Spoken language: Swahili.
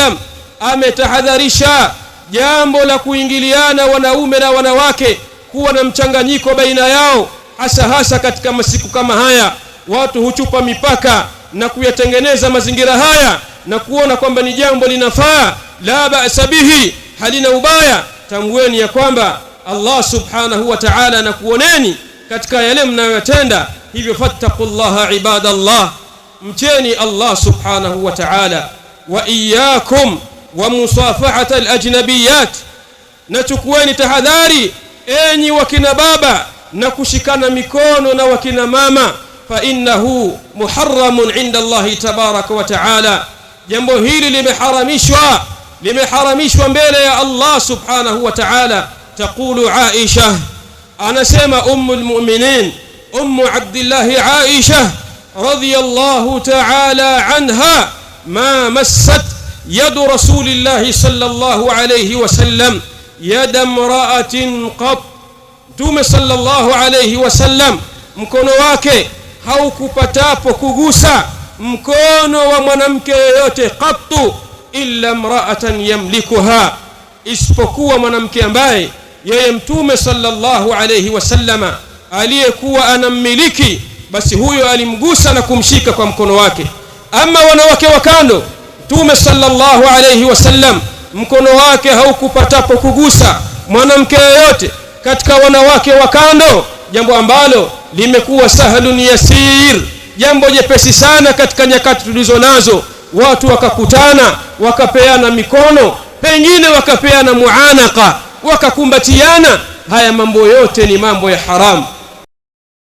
wasallam ametahadharisha jambo la kuingiliana wanaume na wanawake, kuwa na mchanganyiko baina yao, hasa katika masiku kama haya. Watu huchupa mipaka na kuyatengeneza mazingira haya na kuona kwamba ni jambo linafaa, la ba'sa bihi, halina ubaya. Tambueni ya kwamba Allah subhanahu wa ta'ala anakuoneni katika yale mnayotenda. Hivyo fattaqullaha ibadallah, mcheni Allah subhanahu wa ta'ala. Wa iyyakum wa musafahat al-ajnabiyat, na chukueni tahadhari enyi wakina baba na kushikana mikono na wakina mama, fa innahu muharramun inda Allah tabaraka wa ta'ala. Jambo hili limeharamishwa mbele ya Allah subhanahu wa ta'ala. Taqulu Aisha, anasema ummul mu'minin ummu Abdullah Aisha radiyallahu ta'ala anha, ma massat yadu rasulillah sallallahu alayhi wasallam yada imra'atin qat. Mtume sallallahu alayhi wasallam mkono wake haukupatapo kugusa mkono wa mwanamke yoyote qattu, illa imra'atan yamlikuha, isipokuwa mwanamke ambaye yeye Mtume sallallahu alayhi wasallama aliyekuwa anammiliki, basi huyo alimgusa na kumshika kwa mkono wake. Ama wanawake wa kando, Mtume sallallahu alayhi wasallam mkono wake haukupatapo kugusa mwanamke yoyote katika wanawake wa kando, jambo ambalo limekuwa sahlun yasir, jambo jepesi sana katika nyakati tulizo nazo. Watu wakakutana wakapeana mikono, pengine wakapeana muanaka, wakakumbatiana. Haya mambo yote ni mambo ya haramu.